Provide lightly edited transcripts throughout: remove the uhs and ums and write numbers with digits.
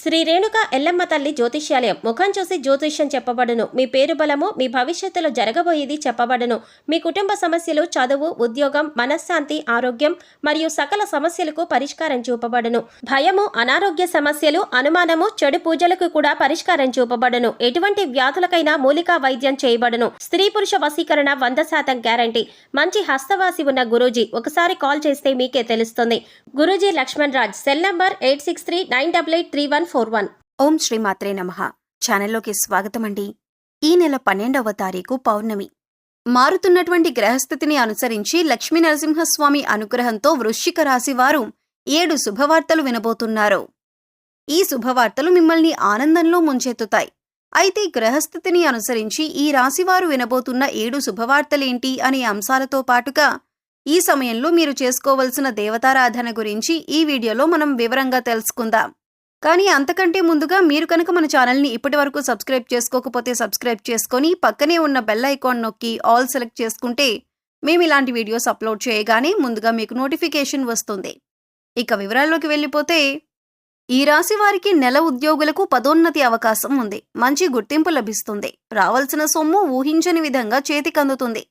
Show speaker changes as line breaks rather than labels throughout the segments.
శ్రీ రేణుక ఎల్లమ్మ తల్లి జ్యోతిష్యాలయం. ముఖం చూసి జ్యోతిష్యం చెప్పబడును. మీ పేరు బలము, మీ భవిష్యత్తులో జరగబోయేది చెప్పబడును. మీ కుటుంబ సమస్యలు, చదువు, ఉద్యోగం, మనశ్శాంతి, ఆరోగ్యం మరియు సకల సమస్యలకు పరిష్కారం చూపబడును. భయము, అనారోగ్య సమస్యలు, అనుమానము, చెడు పూజలకు కూడా పరిష్కారం చూపబడును. ఎటువంటి వ్యాధులకైనా మూలికా వైద్యం చేయబడును. స్త్రీ పురుష వశీకరణ 100% గ్యారంటీ. మంచి హస్తవాసి ఉన్న గురూజీ. ఒకసారి కాల్ చేస్తే మీకే తెలుస్తుంది. గురూజీ లక్ష్మణ్ రాజ్. Cell number 8639883141.
ఓం శ్రీ మాత్రే నమః. ఛానల్లోకి స్వాగతమండి. ఈ నెల 12వ తారీఖు పౌర్ణమి. మారుతున్నటువంటి గ్రహస్థితిని అనుసరించి లక్ష్మీ నరసింహస్వామి అనుగ్రహంతో వృశ్చిక రాశి వారు 7 శుభవార్తలు వినబోతున్నారు. ఈ శుభవార్తలు మిమ్మల్ని ఆనందంలో ముంచెత్తుతాయి. అయితే గ్రహస్థితిని అనుసరించి ఈ రాశివారు వినబోతున్న 7 శుభవార్తలేంటి అనే అంశాలతో పాటుగా ఈ సమయంలో మీరు చేసుకోవలసిన దేవతారాధన గురించి ఈ వీడియోలో మనం వివరంగా తెలుసుకుందాం. కానీ అంతకంటే ముందుగా మీరు కనుక మన ఛానల్ని ఇప్పటి వరకు సబ్స్క్రైబ్ చేసుకోకపోతే సబ్స్క్రైబ్ చేసుకొని పక్కనే ఉన్న బెల్ ఐకాన్ నొక్కి ఆల్ సెలెక్ట్ చేసుకుంటే మేము ఇలాంటి వీడియోస్ అప్లోడ్ చేయగానే ముందుగా మీకు నోటిఫికేషన్ వస్తుంది. ఇక వివరాల్లోకి వెళ్ళిపోతే, ఈ రాశి వారికి నెల ఉద్యోగులకు పదోన్నతి అవకాశం ఉంది. మంచి గుర్తింపు లభిస్తుంది. రావాల్సిన సొమ్ము ఊహించని విధంగా చేతికందుతుంది.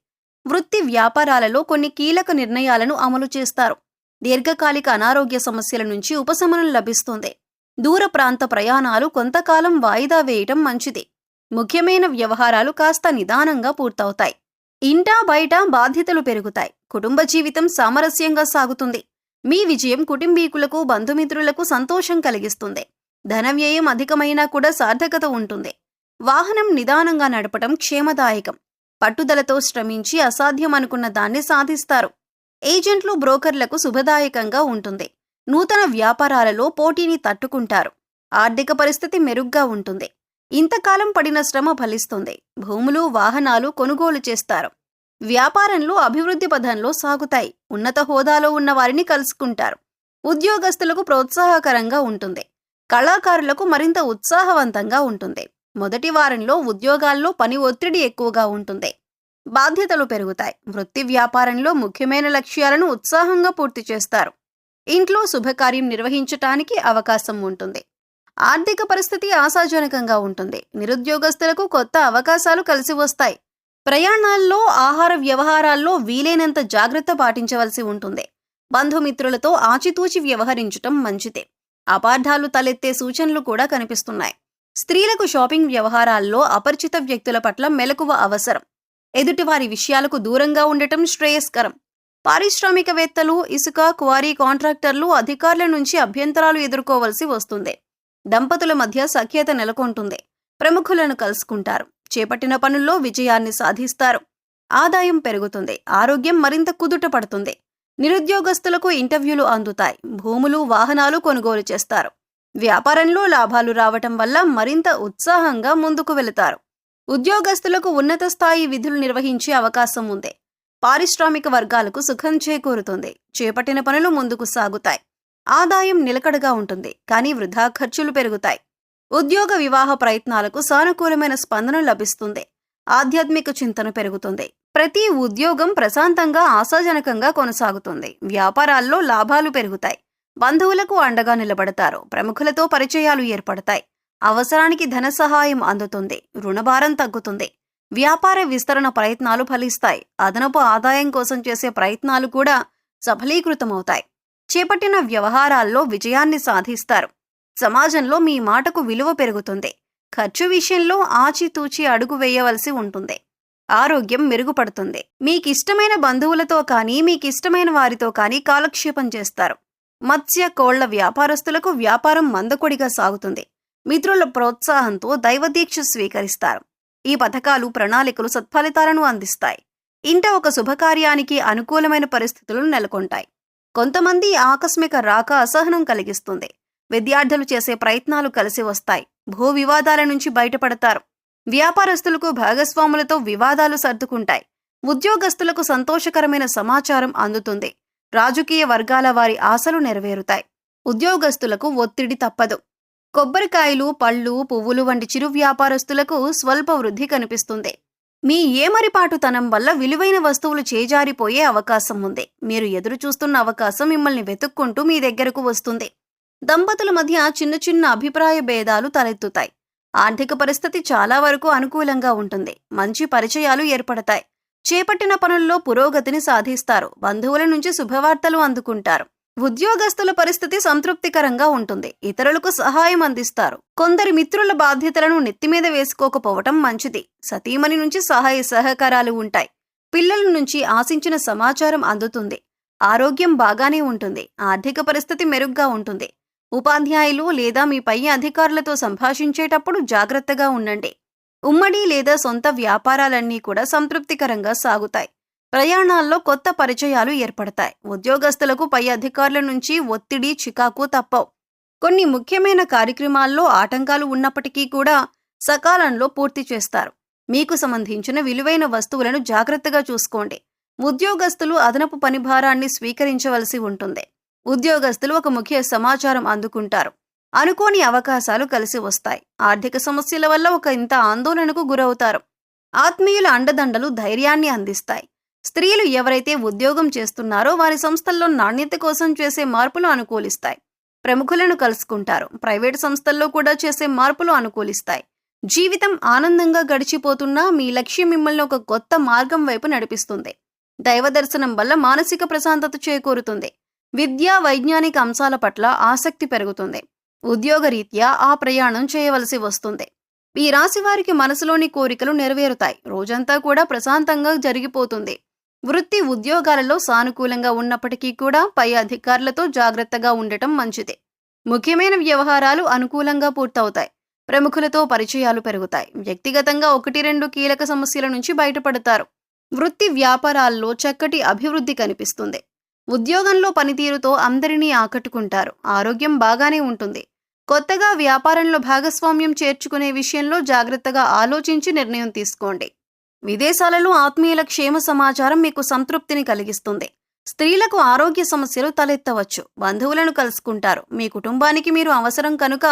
వృత్తి వ్యాపారాలలో కొన్ని కీలక నిర్ణయాలను అమలు చేస్తారు. దీర్ఘకాలిక అనారోగ్య సమస్యల నుంచి ఉపశమనం లభిస్తుంది. దూర ప్రాంత ప్రయాణాలు కొంతకాలం వాయిదా వేయటం మంచిది. ముఖ్యమైన వ్యవహారాలు కాస్త నిదానంగా పూర్తవుతాయి. ఇంటా బయట బాధ్యతలు పెరుగుతాయి. కుటుంబ జీవితం సామరస్యంగా సాగుతుంది. మీ విజయం కుటుంబీకులకు, బంధుమిత్రులకు సంతోషం కలిగిస్తుంది. ధన వ్యయం అధికమైనా కూడా సార్థకత ఉంటుంది. వాహనం నిదానంగా నడపటం క్షేమదాయకం. పట్టుదలతో శ్రమించి అసాధ్యమనుకున్న దాన్ని సాధిస్తారు. ఏజెంట్లు, బ్రోకర్లకు శుభదాయకంగా ఉంటుంది. నూతన వ్యాపారాలలో పోటీని తట్టుకుంటారు. ఆర్థిక పరిస్థితి మెరుగ్గా ఉంటుంది. ఇంతకాలం పడిన శ్రమ ఫలిస్తుంది. భూములు, వాహనాలు కొనుగోలు చేస్తారు. వ్యాపారంలో అభివృద్ధి పథంలో సాగుతాయి. ఉన్నత హోదాలో ఉన్న వారిని కలుసుకుంటారు. ఉద్యోగస్తులకు ప్రోత్సాహకరంగా ఉంటుంది. కళాకారులకు మరింత ఉత్సాహవంతంగా ఉంటుంది. మొదటి వారంలో ఉద్యోగాల్లో పని ఒత్తిడి ఎక్కువగా ఉంటుంది. బాధ్యతలు పెరుగుతాయి. వృత్తి వ్యాపారంలో ముఖ్యమైన లక్ష్యాలను ఉత్సాహంగా పూర్తి చేస్తారు. ఇంట్లో శుభకార్యం నిర్వహించటానికి అవకాశం ఉంటుంది. ఆర్థిక పరిస్థితి ఆశాజనకంగా ఉంటుంది. నిరుద్యోగస్తులకు కొత్త అవకాశాలు కలిసి వస్తాయి. ప్రయాణాల్లో, ఆహార వ్యవహారాల్లో వీలైనంత జాగ్రత్త పాటించవలసి ఉంటుంది. బంధుమిత్రులతో ఆచితూచి వ్యవహరించటం మంచిదే. అపార్థాలు తలెత్తే సూచనలు కూడా కనిపిస్తున్నాయి. స్త్రీలకు షాపింగ్ వ్యవహారాల్లో అపరిచిత వ్యక్తుల పట్ల మెలకువ అవసరం. ఎదుటివారి విషయాలకు దూరంగా ఉండటం శ్రేయస్కరం. పారిశ్రామికవేత్తలు, ఇసుక, క్వారీ కాంట్రాక్టర్లు, అధికారుల నుంచి అభ్యంతరాలు ఎదుర్కోవలసి వస్తుంది. దంపతుల మధ్య సఖ్యత నెలకొంటుంది. ప్రముఖులను కలుసుకుంటారు. చేపట్టిన పనుల్లో విజయాన్ని సాధిస్తారు. ఆదాయం పెరుగుతుంది. ఆరోగ్యం మరింత కుదుట పడుతుంది. నిరుద్యోగస్తులకు ఇంటర్వ్యూలు అందుతాయి. భూములు, వాహనాలు కొనుగోలు చేస్తారు. వ్యాపారంలో లాభాలు రావటం వల్ల మరింత ఉత్సాహంగా ముందుకు వెళతారు. ఉద్యోగస్తులకు ఉన్నత స్థాయి విధులు నిర్వహించే అవకాశం ఉంది. పారిశ్రామిక వర్గాలకు సుఖం చేకూరుతుంది. చేపట్టిన పనులు ముందుకు సాగుతాయి. ఆదాయం నిలకడగా ఉంటుంది. కానీ వృధా ఖర్చులు పెరుగుతాయి. ఉద్యోగ వివాహ ప్రయత్నాలకు సానుకూలమైన స్పందన లభిస్తుంది. ఆధ్యాత్మిక చింతన పెరుగుతుంది. ప్రతి ఉద్యోగం ప్రశాంతంగా, ఆశాజనకంగా కొనసాగుతుంది. వ్యాపారాల్లో లాభాలు పెరుగుతాయి. బంధువులకు అండగా నిలబడతారు. ప్రముఖులతో పరిచయాలు ఏర్పడతాయి. అవసరానికి ధన సహాయం అందుతుంది. రుణభారం తగ్గుతుంది. వ్యాపార విస్తరణ ప్రయత్నాలు ఫలిస్తాయి. అదనపు ఆదాయం కోసం చేసే ప్రయత్నాలు కూడా సఫలీకృతమవుతాయి. చేపట్టిన వ్యవహారాల్లో విజయాన్ని సాధిస్తారు. సమాజంలో మీ మాటకు విలువ పెరుగుతుంది. ఖర్చు విషయంలో ఆచితూచి అడుగు వేయవలసి ఉంటుంది. ఆరోగ్యం మెరుగుపడుతుంది. మీకిష్టమైన బంధువులతో కానీ, మీకిష్టమైన వారితో కానీ కాలక్షేపం చేస్తారు. మత్స్య, కోళ్ల వ్యాపారస్తులకు వ్యాపారం మందకొడిగా సాగుతుంది. మిత్రుల ప్రోత్సాహంతో దైవదీక్ష స్వీకరిస్తారు. ఈ పథకాలు, ప్రణాళికలు సత్ఫలితాలను అందిస్తాయి. ఇంట ఒక శుభకార్యానికి అనుకూలమైన పరిస్థితులు నెలకొంటాయి. కొంతమంది ఆకస్మిక రాక అసహనం కలిగిస్తుంది. విద్యార్థులు చేసే ప్రయత్నాలు కలిసి వస్తాయి. భూ వివాదాల నుంచి బయటపడతారు. వ్యాపారస్తులకు భాగస్వాములతో వివాదాలు సర్దుకుంటాయి. ఉద్యోగస్తులకు సంతోషకరమైన సమాచారం అందుతుంది. రాజకీయ వర్గాల వారి ఆశలు నెరవేరుతాయి. ఉద్యోగస్తులకు ఒత్తిడి తప్పదు. కొబ్బరికాయలు, పళ్ళు, పువ్వులు వంటి చిరు వ్యాపారస్తులకు స్వల్ప వృద్ధి కనిపిస్తుంది. మీ ఏమరిపాటుతనం వల్ల విలువైన వస్తువులు చేజారిపోయే అవకాశం ఉంది. మీరు ఎదురు చూస్తున్న అవకాశం మిమ్మల్ని వెతుక్కుంటూ మీ దగ్గరకు వస్తుంది. దంపతుల మధ్య చిన్న చిన్న అభిప్రాయ భేదాలు తలెత్తుతాయి. ఆర్థిక పరిస్థితి చాలా వరకు అనుకూలంగా ఉంటుంది. మంచి పరిచయాలు ఏర్పడతాయి. చేపట్టిన పనుల్లో పురోగతిని సాధిస్తారు. బంధువుల నుంచి శుభవార్తలు అందుకుంటారు. ఉద్యోగస్తుల పరిస్థితి సంతృప్తికరంగా ఉంటుంది. ఇతరులకు సహాయం అందిస్తారు. కొందరి మిత్రుల బాధ్యతలను నెత్తిమీద వేసుకోకపోవటం మంచిది. సతీమణి నుంచి సహాయ సహకారాలు ఉంటాయి. పిల్లల నుంచి ఆశించిన సమాచారం అందుతుంది. ఆరోగ్యం బాగానే ఉంటుంది. ఆర్థిక పరిస్థితి మెరుగ్గా ఉంటుంది. ఉపాధ్యాయులు లేదా మీ పై అధికారులతో సంభాషించేటప్పుడు జాగ్రత్తగా ఉండండి. ఉమ్మడి లేదా సొంత వ్యాపారాలన్నీ కూడా సంతృప్తికరంగా సాగుతాయి. ప్రయాణాల్లో కొత్త పరిచయాలు ఏర్పడతాయి. ఉద్యోగస్తులకు పై అధికారుల నుంచి ఒత్తిడి, చికాకు తప్పవు. కొన్ని ముఖ్యమైన కార్యక్రమాల్లో ఆటంకాలు ఉన్నప్పటికీ కూడా సకాలంలో పూర్తి చేస్తారు. మీకు సంబంధించిన విలువైన వస్తువులను జాగ్రత్తగా చూసుకోండి. ఉద్యోగస్తులు అదనపు పనిభారాన్ని స్వీకరించవలసి ఉంటుంది. ఉద్యోగస్తులు ఒక ముఖ్య సమాచారం అందుకుంటారు. అనుకోని అవకాశాలు కలిసి వస్తాయి. ఆర్థిక సమస్యల వల్ల ఒక ఇంత ఆందోళనకు గురవుతారు. ఆత్మీయుల అండదండలు ధైర్యాన్ని అందిస్తాయి. స్త్రీలు ఎవరైతే ఉద్యోగం చేస్తున్నారో వారి సంస్థల్లో నాణ్యత కోసం చేసే మార్పులు అనుకూలిస్తాయి. ప్రముఖులను కలుసుకుంటారు. ప్రైవేటు సంస్థల్లో కూడా చేసే మార్పులు అనుకూలిస్తాయి. జీవితం ఆనందంగా గడిచిపోతున్నా మీ లక్ష్యం మిమ్మల్ని ఒక కొత్త మార్గం వైపు నడిపిస్తుంది. దైవ దర్శనం వల్ల మానసిక ప్రశాంతత చేకూరుతుంది. విద్యా వైజ్ఞానిక అంశాల పట్ల ఆసక్తి పెరుగుతుంది. ఉద్యోగరీత్యా ఆ ప్రయాణం చేయవలసి వస్తుంది. ఈ రాశి వారికి మనసులోని కోరికలు నెరవేరుతాయి. రోజంతా కూడా ప్రశాంతంగా జరిగిపోతుంది. వృత్తి ఉద్యోగాలలో సానుకూలంగా ఉన్నప్పటికీ కూడా పై అధికారులతో జాగ్రత్తగా ఉండటం మంచిది. ముఖ్యమైన వ్యవహారాలు అనుకూలంగా పూర్తవుతాయి. ప్రముఖులతో పరిచయాలు పెరుగుతాయి. వ్యక్తిగతంగా 1-2 కీలక సమస్యల నుంచి బయటపడతారు. వృత్తి వ్యాపారాల్లో చక్కటి అభివృద్ధి కనిపిస్తుంది. ఉద్యోగంలో పనితీరుతో అందరినీ ఆకట్టుకుంటారు. ఆరోగ్యం బాగానే ఉంటుంది. కొత్తగా వ్యాపారంలో భాగస్వామ్యం చేర్చుకునే విషయంలో జాగ్రత్తగా ఆలోచించి నిర్ణయం తీసుకోండి. విదేశాలలో ఆత్మీయుల క్షేమ సమాచారం మీకు సంతృప్తిని కలిగిస్తుంది. స్త్రీలకు ఆరోగ్య సమస్యలు తలెత్తవచ్చు. బంధువులను కలుసుకుంటారు. మీ కుటుంబానికి మీరు అవసరం కనుక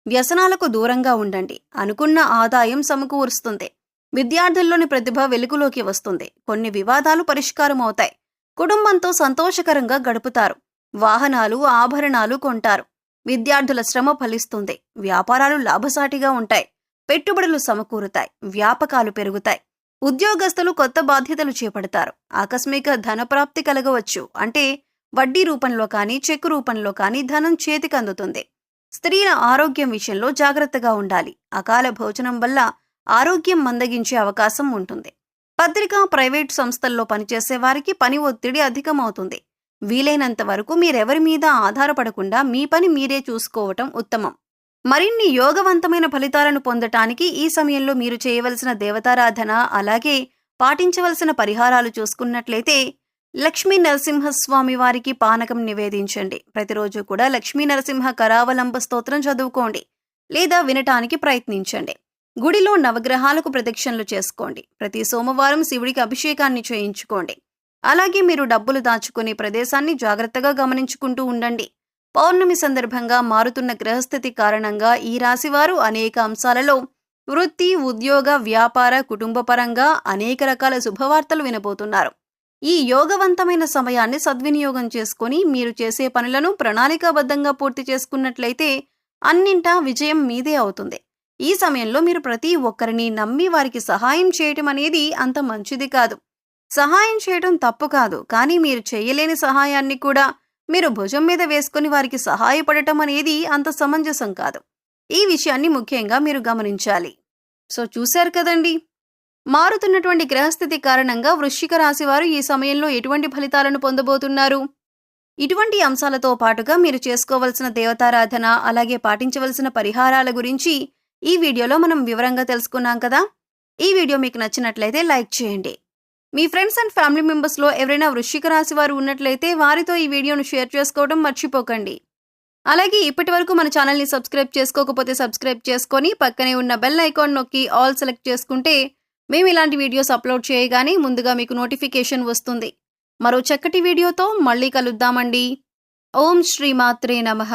వ్యసనాలకు దూరంగా ఉండండి. అనుకున్న ఆదాయం సమకూరుస్తుంది. విద్యార్థుల్లోని ప్రతిభ వెలుగులోకి వస్తుంది. కొన్ని వివాదాలు పరిష్కారం అవుతాయి. కుటుంబంతో సంతోషకరంగా గడుపుతారు. వాహనాలు, ఆభరణాలు కొంటారు. విద్యార్థుల శ్రమ ఫలిస్తుంది. వ్యాపారాలు లాభసాటిగా ఉంటాయి. పెట్టుబడులు సమకూరుతాయి. వ్యాపకాలు పెరుగుతాయి. ఉద్యోగస్తులు కొత్త బాధ్యతలు చేపడతారు. ఆకస్మిక ధనప్రాప్తి కలగవచ్చు. అంటే వడ్డీ రూపంలో కానీ చెక్కు రూపంలో కానీ ధనం చేతికి అందుతుంది. స్త్రీల ఆరోగ్యం విషయంలో జాగ్రత్తగా ఉండాలి. అకాల భోజనం వల్ల ఆరోగ్యం మందగించే అవకాశం ఉంటుంది. పత్రికా, ప్రైవేటు సంస్థల్లో పనిచేసే వారికి పని ఒత్తిడి అధికమవుతుంది. వీలైనంత వరకు మీరెవరి మీద ఆధారపడకుండా మీ పని మీరే చూసుకోవటం ఉత్తమం. మరిన్ని యోగవంతమైన ఫలితాలను పొందటానికి ఈ సమయంలో మీరు చేయవలసిన దేవతారాధన, అలాగే పాటించవలసిన పరిహారాలు చూసుకున్నట్లయితే లక్ష్మీ నరసింహస్వామి వారికి పానకం నివేదించండి. ప్రతిరోజు కూడా లక్ష్మీ నరసింహ కరావలంబ స్తోత్రం చదువుకోండి లేదా వినటానికి ప్రయత్నించండి. గుడిలో నవగ్రహాలకు ప్రదక్షిణలు చేసుకోండి. ప్రతి సోమవారం శివుడికి అభిషేకాన్ని చేయించుకోండి. అలాగే మీరు డబ్బులు దాచుకునే ప్రదేశాన్ని జాగ్రత్తగా గమనించుకుంటూ ఉండండి. పౌర్ణమి సందర్భంగా మారుతున్న గ్రహస్థితి కారణంగా ఈ రాశివారు అనేక అంశాలలో వృత్తి, ఉద్యోగ, వ్యాపార, కుటుంబపరంగా అనేక రకాల శుభవార్తలు వినబోతున్నారు. ఈ యోగవంతమైన సమయాన్ని సద్వినియోగం చేసుకుని మీరు చేసే పనులను ప్రణాళికాబద్ధంగా పూర్తి చేసుకున్నట్లయితే అన్నింటా విజయం మీదే అవుతుంది. ఈ సమయంలో మీరు ప్రతి ఒక్కరిని నమ్మి వారికి సహాయం చేయటం అనేది అంత మంచిది కాదు. సహాయం చేయటం తప్పు కాదు, కానీ మీరు చేయలేని సహాయాన్ని కూడా మీరు భుజం మీద వేసుకుని వారికి సహాయపడటం అనేది అంత సమంజసం కాదు. ఈ విషయాన్ని ముఖ్యంగా మీరు గమనించాలి. సో చూశారు కదండి, మారుతున్నటువంటి గ్రహస్థితి కారణంగా వృశ్చిక రాశి వారు ఈ సమయంలో ఎటువంటి ఫలితాలను పొందబోతున్నారు. ఇటువంటి అంశాలతో పాటుగా మీరు చేసుకోవలసిన దేవతారాధన, అలాగే పాటించవలసిన పరిహారాల గురించి ఈ వీడియోలో మనం వివరంగా తెలుసుకున్నాం కదా. ఈ వీడియో మీకు నచ్చినట్లయితే లైక్ చేయండి. మీ ఫ్రెండ్స్ అండ్ ఫ్యామిలీ మెంబర్స్లో ఎవరైనా వృశ్చిక రాశి వారు ఉన్నట్లయితే వారితో ఈ వీడియోను షేర్ చేసుకోవడం మర్చిపోకండి. అలాగే ఇప్పటి వరకు మన ఛానల్ని సబ్స్క్రైబ్ చేసుకోకపోతే సబ్స్క్రైబ్ చేసుకొని పక్కనే ఉన్న బెల్ ఐకాన్ నొక్కి ఆల్ సెలెక్ట్ చేసుకుంటే మేము ఇలాంటి వీడియోస్ అప్లోడ్ చేయగానే ముందుగా మీకు నోటిఫికేషన్ వస్తుంది. మరో చక్కటి వీడియోతో మళ్ళీ కలుద్దామండి. ఓం శ్రీ మాత్రే నమః.